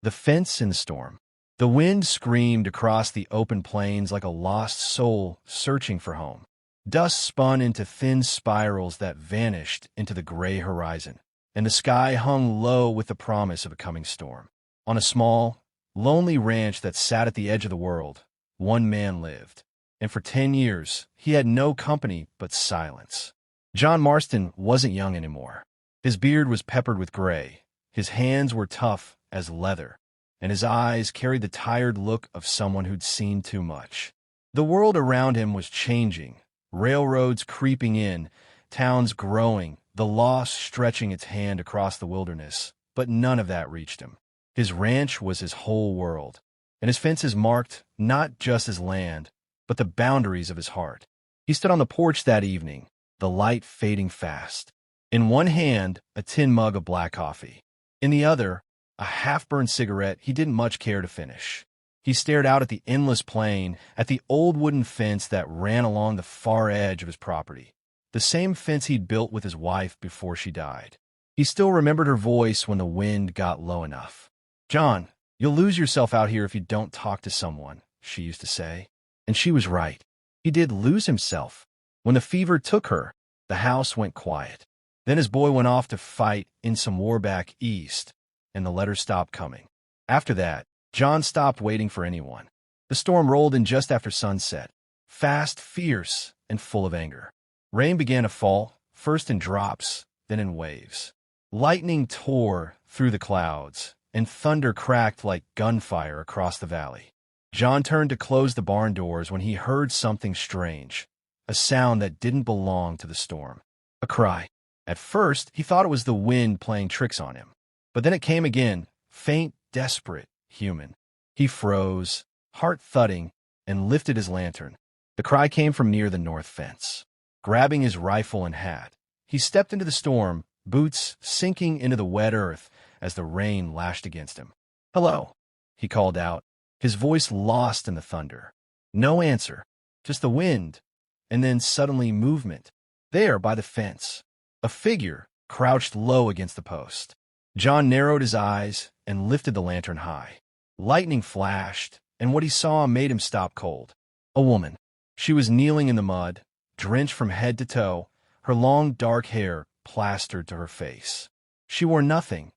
The fence in the storm. The wind screamed across the open plains like a lost soul searching for home. Dust spun into thin spirals that vanished into the gray horizon, and the sky hung low with the promise of a coming storm. On a small, lonely ranch that sat at the edge of the world, one man lived, and for 10 years he had no company but silence. John Marston wasn't young anymore. His beard was peppered with gray, his hands were tough as leather, and his eyes carried the tired look of someone who'd seen too much. The world around him was changing, railroads creeping in, towns growing, the law stretching its hand across the wilderness, but none of that reached him. His ranch was his whole world, and his fences marked not just his land, but the boundaries of his heart. He stood on the porch that evening, the light fading fast. In one hand, a tin mug of black coffee. In the other, a half-burned cigarette he didn't much care to finish. He stared out at the endless plain, at the old wooden fence that ran along the far edge of his property, the same fence he'd built with his wife before she died. He still remembered her voice when the wind got low enough. "John, you'll lose yourself out here if you don't talk to someone," she used to say. And she was right. He did lose himself. When the fever took her, the house went quiet. Then his boy went off to fight in some war back east, and the letters stopped coming. After that, John stopped waiting for anyone. The storm rolled in just after sunset, fast, fierce, and full of anger. Rain began to fall, first in drops, then in waves. Lightning tore through the clouds, and thunder cracked like gunfire across the valley. John turned to close the barn doors when he heard something strange, a sound that didn't belong to the storm. A cry. At first, he thought it was the wind playing tricks on him. But then it came again, faint, desperate, human. He froze, heart thudding, and lifted his lantern. The cry came from near the north fence. Grabbing his rifle and hat, he stepped into the storm, boots sinking into the wet earth as the rain lashed against him. "Hello," he called out, his voice lost in the thunder. No answer, just the wind, and then suddenly movement. There, by the fence, a figure crouched low against the post. John narrowed his eyes and lifted the lantern high. Lightning flashed, and what he saw made him stop cold. A woman. She was kneeling in the mud, drenched from head to toe, her long dark hair plastered to her face. She wore nothing,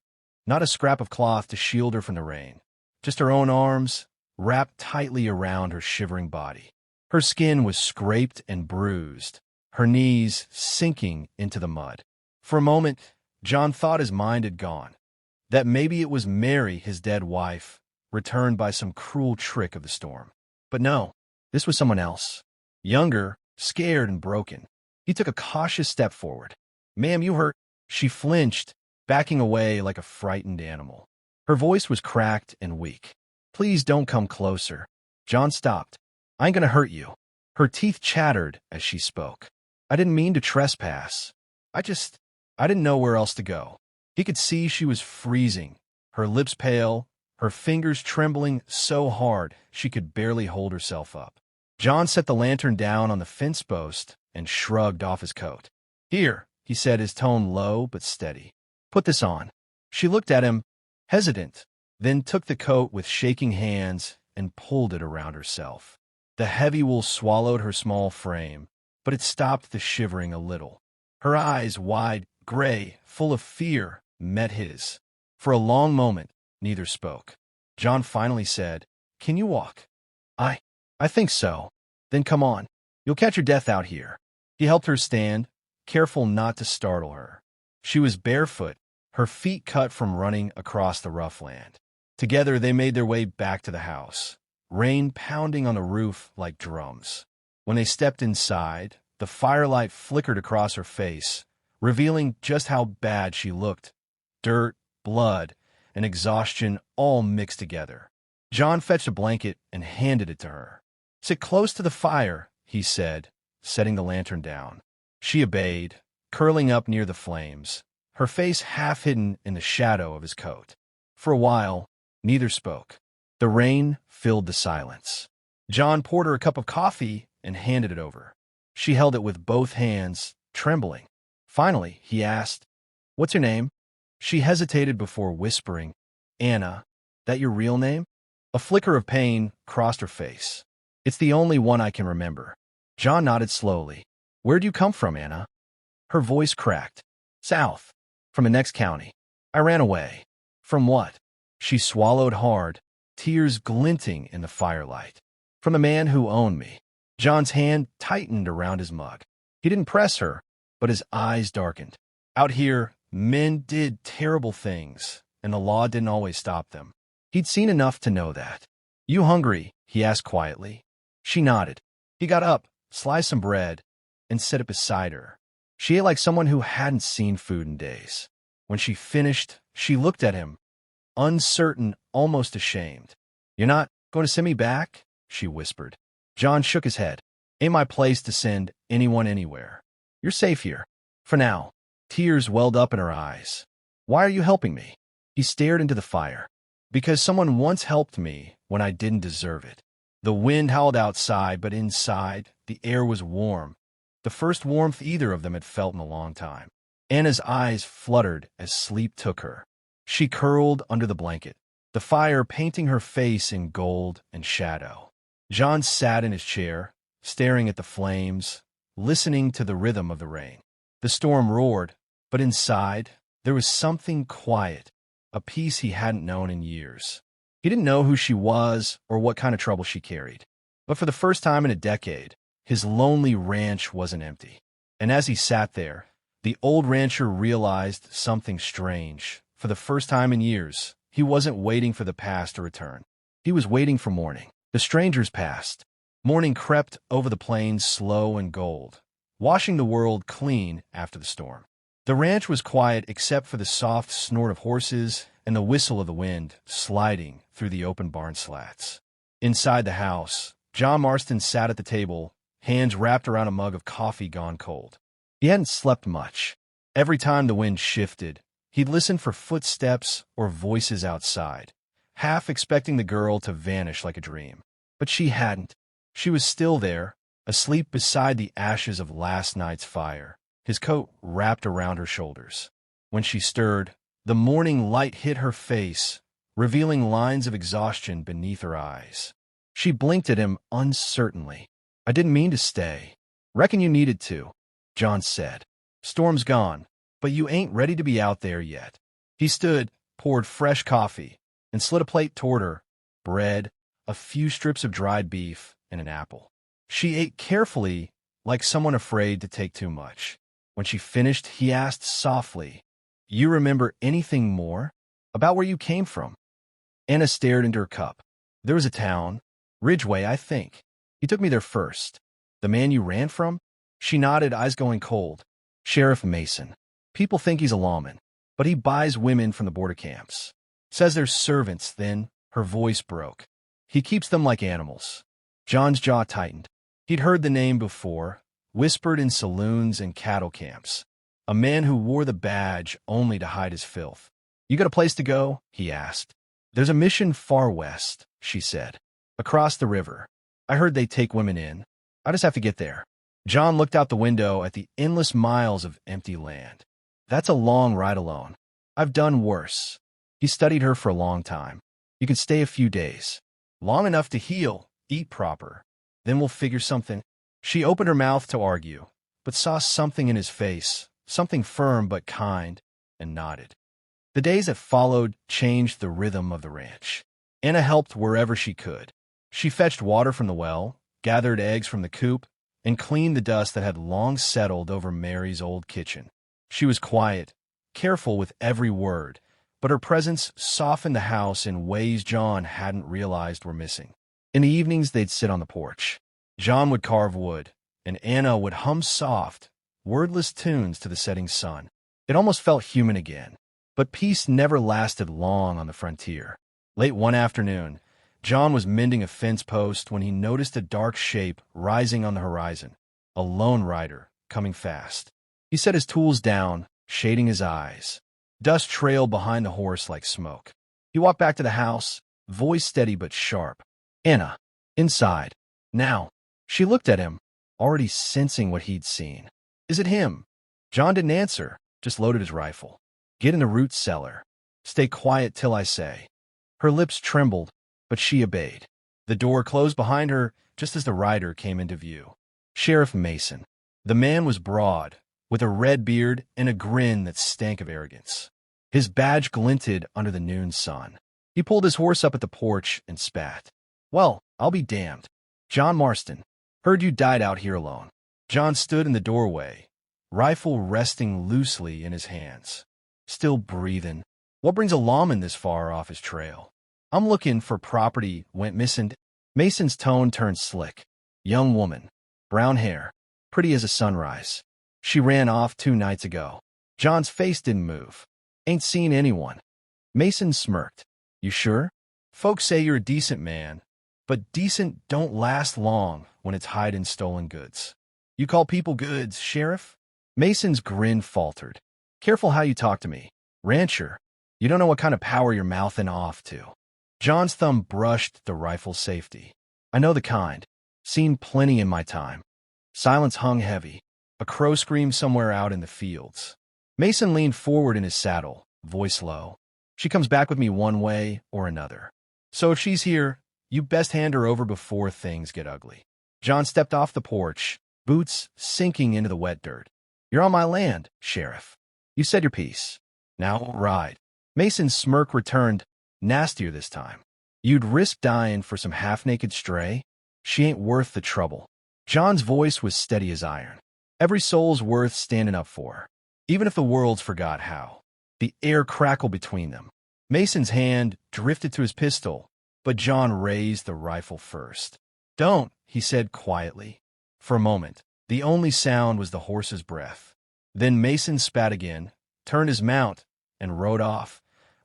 not a scrap of cloth to shield her from the rain, just her own arms wrapped tightly around her shivering body. Her skin was scraped and bruised, her knees sinking into the mud. For a moment, John thought his mind had gone, that maybe it was Mary, his dead wife, returned by some cruel trick of the storm. But no, this was someone else, younger, scared and broken. He took a cautious step forward. "Ma'am, you hurt." She flinched, backing away like a frightened animal. Her voice was cracked and weak. "Please don't come closer." John stopped. "I ain't gonna hurt you." Her teeth chattered as she spoke. "I didn't mean to trespass. I didn't know where else to go." He could see she was freezing, her lips pale, her fingers trembling so hard she could barely hold herself up. John set the lantern down on the fence post and shrugged off his coat. "Here," he said, his tone low but steady. "Put this on." She looked at him, hesitant, then took the coat with shaking hands and pulled it around herself. The heavy wool swallowed her small frame, but it stopped the shivering a little. Her eyes, wide, gray, full of fear, met his. For a long moment, neither spoke. John finally said, "Can you walk?" I think so." "Then come on. You'll catch your death out here." He helped her stand, careful not to startle her. She was barefoot, her feet cut from running across the rough land. Together they made their way back to the house, rain pounding on the roof like drums. When they stepped inside, the firelight flickered across her face, revealing just how bad she looked. Dirt, blood, and exhaustion all mixed together. John fetched a blanket and handed it to her. "Sit close to the fire," he said, setting the lantern down. She obeyed, curling up near the flames, her face half hidden in the shadow of his coat. For a while, neither spoke. The rain filled the silence. John poured her a cup of coffee and handed it over. She held it with both hands, trembling. Finally, he asked, "What's your name?" She hesitated before whispering, "Anna." That your real name? A flicker of pain crossed her face. It's the only one I can remember. John nodded slowly. Where'd you come from, Anna? Her voice cracked. South. From the next county. I ran away. From what? She swallowed hard, tears glinting in the firelight. From the man who owned me. John's hand tightened around his mug. He didn't press her, but his eyes darkened. Out here, men did terrible things, and the law didn't always stop them. He'd seen enough to know that. You hungry? He asked quietly. She nodded. He got up, sliced some bread, and set it beside her. She ate like someone who hadn't seen food in days. When she finished, she looked at him, uncertain, almost ashamed. You're not going to send me back? She whispered. John shook his head. Ain't my place to send anyone anywhere. You're safe here. For now. Tears welled up in her eyes. Why are you helping me? He stared into the fire. Because someone once helped me when I didn't deserve it. The wind howled outside, but inside, the air was warm. The first warmth either of them had felt in a long time. Anna's eyes fluttered as sleep took her. She curled under the blanket, the fire painting her face in gold and shadow. John sat in his chair, staring at the flames, listening to the rhythm of the rain. The storm roared, but inside, there was something quiet, a peace he hadn't known in years. He didn't know who she was or what kind of trouble she carried. But for the first time in a decade, his lonely ranch wasn't empty. And as he sat there, the old rancher realized something strange. For the first time in years, he wasn't waiting for the past to return. He was waiting for morning. The strangers passed. Morning crept over the plains slow and gold, washing the world clean after the storm. The ranch was quiet except for the soft snort of horses and the whistle of the wind sliding through the open barn slats. Inside the house, John Marston sat at the table, hands wrapped around a mug of coffee gone cold. He hadn't slept much. Every time the wind shifted, he'd listen for footsteps or voices outside, half expecting the girl to vanish like a dream. But she hadn't. She was still there, asleep beside the ashes of last night's fire, his coat wrapped around her shoulders. When she stirred, the morning light hit her face, revealing lines of exhaustion beneath her eyes. She blinked at him uncertainly. I didn't mean to stay. Reckon you needed to, John said. Storm's gone, but you ain't ready to be out there yet. He stood, poured fresh coffee, and slid a plate toward her, bread, a few strips of dried beef, and an apple. She ate carefully, like someone afraid to take too much. When she finished, he asked softly, You remember anything more? About where you came from? Anna stared into her cup. There was a town, Ridgeway, I think. He took me there first. The man you ran from? She nodded, eyes going cold. Sheriff Mason. People think he's a lawman, but he buys women from the border camps. Says they're servants, then her voice broke. He keeps them like animals. John's jaw tightened. He'd heard the name before, whispered in saloons and cattle camps. A man who wore the badge only to hide his filth. You got a place to go? He asked. There's a mission far west, she said. Across the river. I heard they take women in. I just have to get there. John looked out the window at the endless miles of empty land. That's a long ride alone. I've done worse. He studied her for a long time. You can stay a few days. Long enough to heal, eat proper. Then we'll figure something. She opened her mouth to argue, but saw something in his face, something firm but kind, and nodded. The days that followed changed the rhythm of the ranch. Anna helped wherever she could. She fetched water from the well, gathered eggs from the coop, and cleaned the dust that had long settled over Mary's old kitchen. She was quiet, careful with every word, but her presence softened the house in ways John hadn't realized were missing. In the evenings, they'd sit on the porch. John would carve wood, and Anna would hum soft, wordless tunes to the setting sun. It almost felt human again. But peace never lasted long on the frontier. Late one afternoon, John was mending a fence post when he noticed a dark shape rising on the horizon, a lone rider coming fast. He set his tools down, shading his eyes. Dust trailed behind the horse like smoke. He walked back to the house, voice steady but sharp. Anna, inside. Now. She looked at him, already sensing what he'd seen. Is it him? John didn't answer, just loaded his rifle. Get in the root cellar. Stay quiet till I say. Her lips trembled, but she obeyed. The door closed behind her just as the rider came into view. Sheriff Mason. The man was broad, with a red beard and a grin that stank of arrogance. His badge glinted under the noon sun. He pulled his horse up at the porch and spat. "Well, I'll be damned. John Marston. Heard you died out here alone." John stood in the doorway, rifle resting loosely in his hands. "Still breathing. What brings a lawman this far off his trail?" "I'm looking for property went missing." Mason's tone turned slick. "Young woman. Brown hair. Pretty as a sunrise. She ran off 2 nights ago." John's face didn't move. "Ain't seen anyone." Mason smirked. "You sure? Folks say you're a decent man, but decent don't last long when it's hiding stolen goods." "You call people goods, Sheriff?" Mason's grin faltered. "Careful how you talk to me. Rancher, you don't know what kind of power you're mouthing off to." John's thumb brushed the rifle's safety. "I know the kind. Seen plenty in my time." Silence hung heavy. A crow screamed somewhere out in the fields. Mason leaned forward in his saddle, voice low. "She comes back with me one way or another. So if she's here, you best hand her over before things get ugly." John stepped off the porch, boots sinking into the wet dirt. "You're on my land, Sheriff. You said your piece. Now we'll ride." Mason's smirk returned, nastier this time. "You'd risk dying for some half-naked stray? She ain't worth the trouble." John's voice was steady as iron. "Every soul's worth standing up for, even if the world's forgot how." The air crackled between them. Mason's hand drifted to his pistol, but John raised the rifle first. "Don't," he said quietly. For a moment, the only sound was the horse's breath. Then Mason spat again, turned his mount, and rode off,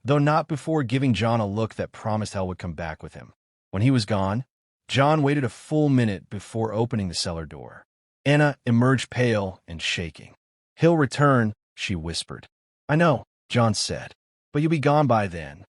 though not before giving John a look that promised hell would come back with him. When he was gone, John waited a full minute before opening the cellar door. Anna emerged pale and shaking. "He'll return," she whispered. "I know," John said, "but you'll be gone by then."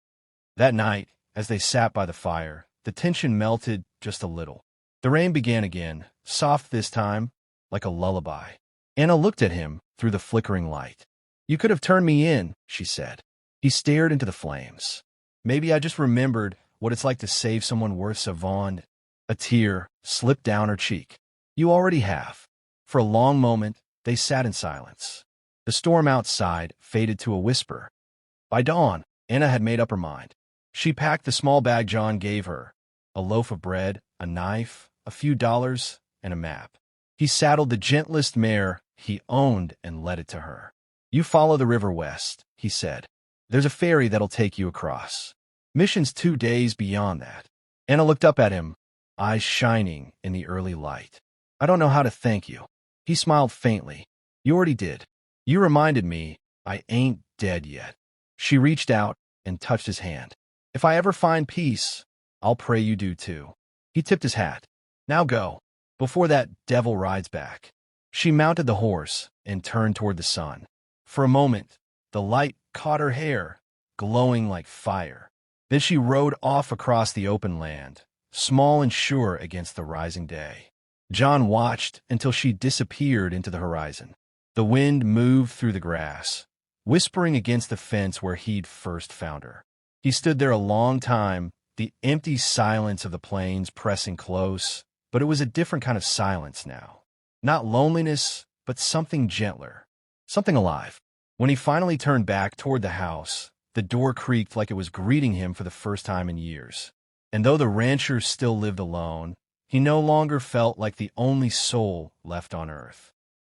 That night, as they sat by the fire, the tension melted just a little. The rain began again, soft this time, like a lullaby. Anna looked at him through the flickering light. "You could have turned me in," she said. He stared into the flames. "Maybe I just remembered what it's like to save someone worth so fond." A tear slipped down her cheek. "You already have." For a long moment, they sat in silence. The storm outside faded to a whisper. By dawn, Anna had made up her mind. She packed the small bag John gave her, a loaf of bread, a knife, a few dollars, and a map. He saddled the gentlest mare he owned and led it to her. "You follow the river west," he said. "There's a ferry that'll take you across. Mission's 2 days beyond that." Anna looked up at him, eyes shining in the early light. "I don't know how to thank you." He smiled faintly. "You already did. You reminded me I ain't dead yet." She reached out and touched his hand. "If I ever find peace, I'll pray you do too." He tipped his hat. "Now go, before that devil rides back." She mounted the horse and turned toward the sun. For a moment, the light caught her hair, glowing like fire. Then she rode off across the open land, small and sure against the rising day. John watched until she disappeared into the horizon. The wind moved through the grass, whispering against the fence where he'd first found her. He stood there a long time, the empty silence of the plains pressing close, but it was a different kind of silence now. Not loneliness, but something gentler, something alive. When he finally turned back toward the house, the door creaked like it was greeting him for the first time in years. And though the rancher still lived alone, he no longer felt like the only soul left on earth.